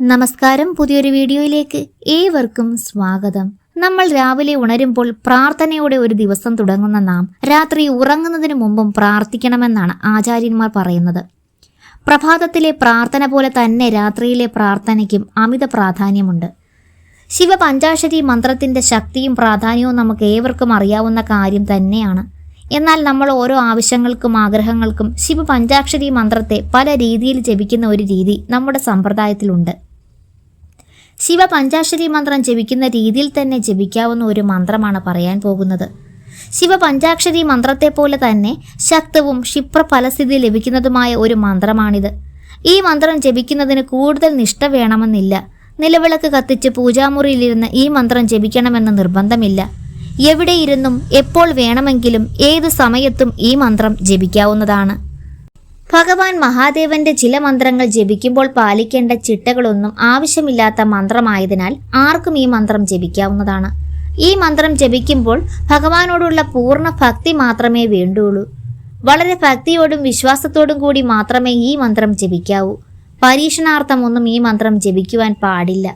നമസ്കാരം. പുതിയൊരു വീഡിയോയിലേക്ക് ഏവർക്കും സ്വാഗതം. നമ്മൾ രാവിലെ ഉണരുമ്പോൾ പ്രാർത്ഥനയോടെ ഒരു ദിവസം തുടങ്ങുന്ന നാം രാത്രി ഉറങ്ങുന്നതിന് മുമ്പും പ്രാർത്ഥിക്കണമെന്നാണ് ആചാര്യന്മാർ പറയുന്നത്. പ്രഭാതത്തിലെ പ്രാർത്ഥന പോലെ തന്നെ രാത്രിയിലെ പ്രാർത്ഥനയ്ക്കും അമിത പ്രാധാന്യമുണ്ട്. ശിവപഞ്ചാക്ഷരി മന്ത്രത്തിന്റെ ശക്തിയും പ്രാധാന്യവും നമുക്ക് ഏവർക്കും അറിയാവുന്ന കാര്യം തന്നെയാണ്. എന്നാൽ നമ്മൾ ഓരോ ആവശ്യങ്ങൾക്കും ആഗ്രഹങ്ങൾക്കും ശിവപഞ്ചാക്ഷരി മന്ത്രത്തെ പല രീതിയിൽ ജപിക്കുന്ന ഒരു രീതി നമ്മുടെ സമ്പ്രദായത്തിലുണ്ട്. ശിവപഞ്ചാക്ഷരി മന്ത്രം ജപിക്കുന്ന രീതിയിൽ തന്നെ ജപിക്കാവുന്ന ഒരു മന്ത്രമാണ് പറയാൻ പോകുന്നത്. ശിവപഞ്ചാക്ഷരി മന്ത്രത്തെ പോലെ തന്നെ ശക്തവും ക്ഷിപ്ര ഫലസ്ഥിതി ലഭിക്കുന്നതുമായ ഒരു മന്ത്രമാണിത്. ഈ മന്ത്രം ജപിക്കുന്നതിന് കൂടുതൽ നിഷ്ഠ വേണമെന്നില്ല. നിലവിളക്ക് കത്തിച്ച് പൂജാമുറിയിലിരുന്ന് ഈ മന്ത്രം ജപിക്കണമെന്ന് നിർബന്ധമില്ല. എവിടെയിരുന്നും എപ്പോൾ വേണമെങ്കിലും ഏത് സമയത്തും ഈ മന്ത്രം ജപിക്കാവുന്നതാണ്. ഭഗവാൻ മഹാദേവന്റെ ചില മന്ത്രങ്ങൾ ജപിക്കുമ്പോൾ പാലിക്കേണ്ട ചിട്ടകളൊന്നും ആവശ്യമില്ലാത്ത മന്ത്രമായതിനാൽ ആർക്കും ഈ മന്ത്രം ജപിക്കാവുന്നതാണ്. ഈ മന്ത്രം ജപിക്കുമ്പോൾ ഭഗവാനോടുള്ള പൂർണ്ണ ഭക്തി മാത്രമേ വേണ്ടുള്ളൂ. വളരെ ഭക്തിയോടും വിശ്വാസത്തോടും കൂടി മാത്രമേ ഈ മന്ത്രം ജപിക്കാവൂ. പരീക്ഷണാർത്ഥമൊന്നും ഈ മന്ത്രം ജപിക്കുവാൻ പാടില്ല.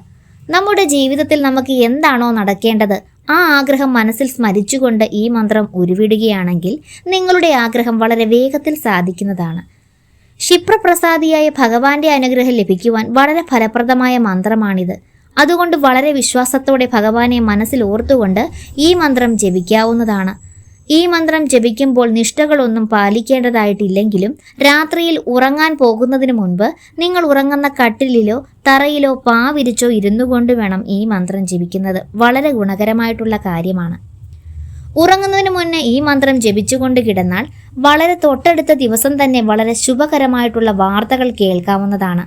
നമ്മുടെ ജീവിതത്തിൽ നമുക്ക് എന്താണോ നടക്കേണ്ടത് ആ ആഗ്രഹം മനസ്സിൽ സ്മരിച്ചുകൊണ്ട് ഈ മന്ത്രം ഉരുവിടുകയാണെങ്കിൽ നിങ്ങളുടെ ആഗ്രഹം വളരെ വേഗത്തിൽ സാധിക്കുന്നതാണ്. ക്ഷിപ്രപ്രസാദിയായ ഭഗവാന്റെ അനുഗ്രഹം ലഭിക്കുവാൻ വളരെ ഫലപ്രദമായ മന്ത്രമാണിത്. അതുകൊണ്ട് വളരെ വിശ്വാസത്തോടെ ഭഗവാനെ മനസ്സിൽ ഓർത്തുകൊണ്ട് ഈ മന്ത്രം ജപിക്കാവുന്നതാണ്. ഈ മന്ത്രം ജപിക്കുമ്പോൾ നിഷ്ഠകളൊന്നും പാലിക്കേണ്ടതായിട്ടില്ലെങ്കിലും രാത്രിയിൽ ഉറങ്ങാൻ പോകുന്നതിന് മുൻപ് നിങ്ങൾ ഉറങ്ങുന്ന കട്ടിലിലോ തറയിലോ പാവിരിച്ചോ ഇരുന്നു കൊണ്ട് വേണം ഈ മന്ത്രം ജപിക്കുന്നത്. വളരെ ഗുണകരമായിട്ടുള്ള കാര്യമാണ്. ഉറങ്ങുന്നതിന് മുന്നേ ഈ മന്ത്രം ജപിച്ചുകൊണ്ട് കിടന്നാൽ വളരെ തൊട്ടടുത്ത ദിവസം തന്നെ വളരെ ശുഭകരമായിട്ടുള്ള വാർത്തകൾ കേൾക്കാവുന്നതാണ്.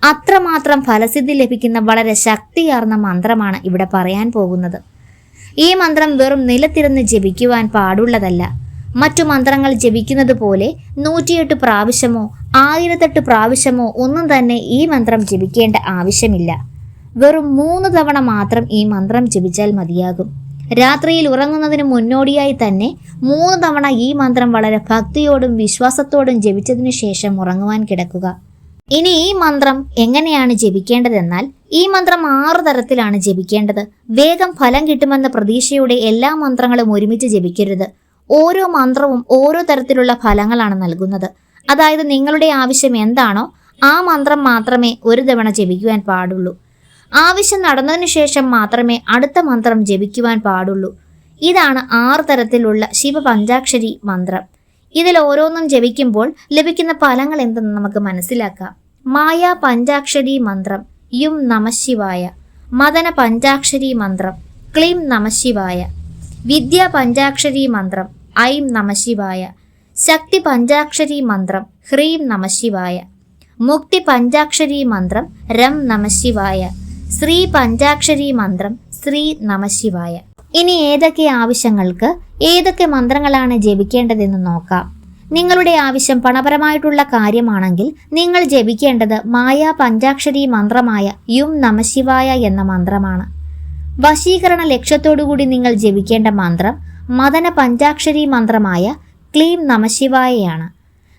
അത്രമാത്രം ഫലസിദ്ധി ലഭിക്കുന്ന വളരെ ശക്തിയാർന്ന മന്ത്രമാണ് ഇവിടെ പറയാൻ പോകുന്നത്. ഈ മന്ത്രം വെറും നിലത്തിരുന്ന് ജപിക്കുവാൻ പാടുള്ളതല്ല. മറ്റു മന്ത്രങ്ങൾ ജപിക്കുന്നത് പോലെ 108 പ്രാവശ്യമോ 1008 പ്രാവശ്യമോ ഒന്നും തന്നെ ഈ മന്ത്രം ജപിക്കേണ്ട ആവശ്യമില്ല. വെറും 3 തവണ മാത്രം ഈ മന്ത്രം ജപിച്ചാൽ മതിയാകും. രാത്രിയിൽ ഉറങ്ങുന്നതിന് മുന്നോടിയായി തന്നെ 3 തവണ ഈ മന്ത്രം വളരെ ഭക്തിയോടും വിശ്വാസത്തോടും ജപിച്ചതിനു ശേഷം ഉറങ്ങുവാൻ കിടക്കുക. ഇനി ഈ മന്ത്രം എങ്ങനെയാണ് ജപിക്കേണ്ടതെന്നാൽ ഈ മന്ത്രം 6 തരത്തിലാണ് ജപിക്കേണ്ടത്. വേഗം ഫലം കിട്ടുമെന്ന പ്രതീക്ഷയോടെ എല്ലാ മന്ത്രങ്ങളും ഒരുമിച്ച് ജപിക്കരുത്. ഓരോ മന്ത്രവും ഓരോ തരത്തിലുള്ള ഫലങ്ങളാണ് നൽകുന്നത്. അതായത് നിങ്ങളുടെ ആവശ്യം എന്താണോ ആ മന്ത്രം മാത്രമേ ഒരു തവണ ജപിക്കുവാൻ പാടുള്ളൂ. ആവശ്യം നടന്നതിനു ശേഷം മാത്രമേ അടുത്ത മന്ത്രം ജപിക്കുവാൻ പാടുള്ളൂ. ഇതാണ് 6 തരത്തിലുള്ള ശിവപഞ്ചാക്ഷരി മന്ത്രം. ഇതിൽ ഓരോന്നും ജപിക്കുമ്പോൾ ലഭിക്കുന്ന ഫലങ്ങൾ എന്തെന്ന് നമുക്ക് മനസ്സിലാക്കാം. മായാ പഞ്ചാക്ഷരി മന്ത്രം യും നമഃശിവായ. മദന പഞ്ചാക്ഷരി മന്ത്രം ക്ലീം നമഃശിവായ. വിദ്യാ പഞ്ചാക്ഷരി മന്ത്രം ഐം നമഃശിവായ. ശക്തി പഞ്ചാക്ഷരി മന്ത്രം ഹ്രീം നമഃശിവായ. മുക്തി പഞ്ചാക്ഷരി മന്ത്രം രം നമഃശിവായ. ശ്രീ പഞ്ചാക്ഷരി മന്ത്രം ശ്രീ നമഃശിവായ. ഇനി ഏതൊക്കെ ആവശ്യങ്ങൾക്ക് ഏതൊക്കെ മന്ത്രങ്ങളാണ് ജപിക്കേണ്ടതെന്ന് നോക്കാം. നിങ്ങളുടെ ആവശ്യം പണപരമായിട്ടുള്ള കാര്യമാണെങ്കിൽ നിങ്ങൾ ജപിക്കേണ്ടത് മായാ പഞ്ചാക്ഷരി മന്ത്രമായ യും നമഃശിവായ എന്ന മന്ത്രമാണ്. വശീകരണ ലക്ഷ്യത്തോടുകൂടി നിങ്ങൾ ജപിക്കേണ്ട മന്ത്രം മദന പഞ്ചാക്ഷരി മന്ത്രമായ ക്ലീം നമഃശിവായയാണ്.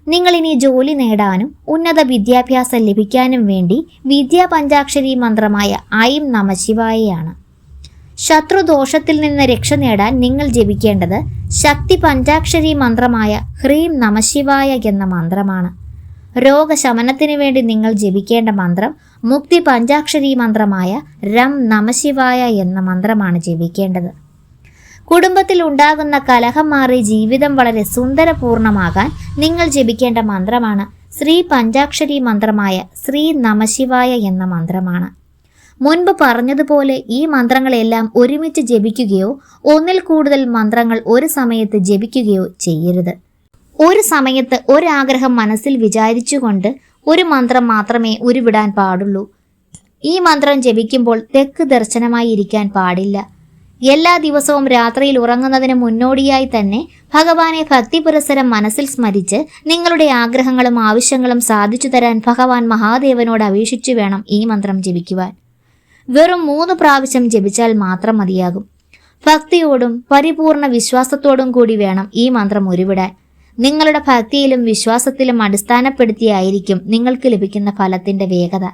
നിങ്ങൾ ഇനി ജോലി നേടാനും ഉന്നത വിദ്യാഭ്യാസം ലഭിക്കാനും വേണ്ടി വിദ്യാ പഞ്ചാക്ഷരി മന്ത്രമായ ഐം നമഃശിവായയാണ്. ശത്രുദോഷത്തിൽ നിന്ന് രക്ഷ നേടാൻ നിങ്ങൾ ജപിക്കേണ്ടത് ശക്തി പഞ്ചാക്ഷരി മന്ത്രമായ ഹ്രീം നമഃശിവായ എന്ന മന്ത്രമാണ്. രോഗശമനത്തിന് വേണ്ടി നിങ്ങൾ ജപിക്കേണ്ട മന്ത്രം മുക്തി പഞ്ചാക്ഷരി മന്ത്രമായ രം നമഃശിവായ എന്ന മന്ത്രമാണ് ജപിക്കേണ്ടത്. കുടുംബത്തിൽ ഉണ്ടാകുന്ന കലഹം മാറി ജീവിതം വളരെ സുന്ദരപൂർണമാകാൻ നിങ്ങൾ ജപിക്കേണ്ട മന്ത്രമാണ് ശ്രീ പഞ്ചാക്ഷരി മന്ത്രമായ ശ്രീ നമഃശിവായ എന്ന മന്ത്രമാണ്. മുൻപ് പറഞ്ഞതുപോലെ ഈ മന്ത്രങ്ങളെല്ലാം ഒരുമിച്ച് ജപിക്കുകയോ ഒന്നിൽ കൂടുതൽ മന്ത്രങ്ങൾ ഒരു സമയത്ത് ജപിക്കുകയോ ചെയ്യരുത്. ഒരു സമയത്ത് ഒരാഗ്രഹം മനസ്സിൽ വിചാരിച്ചുകൊണ്ട് ഒരു മന്ത്രം മാത്രമേ ഉരുവിടാൻ പാടുള്ളൂ. ഈ മന്ത്രം ജപിക്കുമ്പോൾ തെക്ക് ദർശനമായി ഇരിക്കാൻ പാടില്ല. എല്ലാ ദിവസവും രാത്രിയിൽ ഉറങ്ങുന്നതിന് മുന്നോടിയായി തന്നെ ഭഗവാനെ ഭക്തിപുരസരം മനസ്സിൽ സ്മരിച്ച് നിങ്ങളുടെ ആഗ്രഹങ്ങളും ആവശ്യങ്ങളും സാധിച്ചു തരാൻ ഭഗവാൻ മഹാദേവനോട് അപേക്ഷിച്ചു വേണം ഈ മന്ത്രം ജപിക്കുവാൻ. വെറും 3 പ്രാവശ്യം ജപിച്ചാൽ മാത്രം മതിയാകും. ഭക്തിയോടും പരിപൂർണ വിശ്വാസത്തോടും കൂടി വേണം ഈ മന്ത്രം ഉരുവിടാൻ. നിങ്ങളുടെ ഭക്തിയിലും വിശ്വാസത്തിലും അടിസ്ഥാനപ്പെടുത്തിയായിരിക്കും നിങ്ങൾക്ക് ലഭിക്കുന്ന ഫലത്തിന്റെ വേഗത.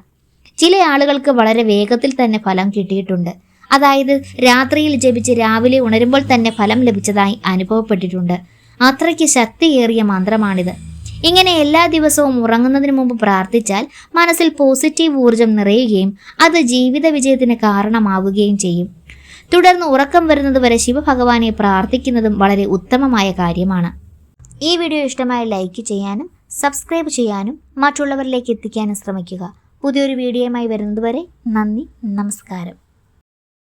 ചില ആളുകൾക്ക് വളരെ വേഗത്തിൽ തന്നെ ഫലം കിട്ടിയിട്ടുണ്ട്. അതായത് രാത്രിയിൽ ജപിച്ച് രാവിലെ ഉണരുമ്പോൾ തന്നെ ഫലം ലഭിച്ചതായി അനുഭവപ്പെട്ടിട്ടുണ്ട്. അത്രയ്ക്ക് ശക്തിയേറിയ മന്ത്രമാണിത്. ഇങ്ങനെ എല്ലാ ദിവസവും ഉറങ്ങുന്നതിന് മുമ്പ് പ്രാർത്ഥിച്ചാൽ മനസ്സിൽ പോസിറ്റീവ് ഊർജം നിറയുകയും അത് ജീവിത വിജയത്തിന് കാരണമാവുകയും ചെയ്യും. തുടർന്ന് ഉറക്കം വരുന്നതുവരെ ശിവഭഗവാനെ പ്രാർത്ഥിക്കുന്നതും വളരെ ഉത്തമമായ കാര്യമാണ്. ഈ വീഡിയോ ഇഷ്ടമായ ലൈക്ക് ചെയ്യാനും സബ്സ്ക്രൈബ് ചെയ്യാനും മറ്റുള്ളവരിലേക്ക് എത്തിക്കാനും ശ്രമിക്കുക. പുതിയൊരു വീഡിയോയുമായി വരുന്നതുവരെ നന്ദി, നമസ്കാരം.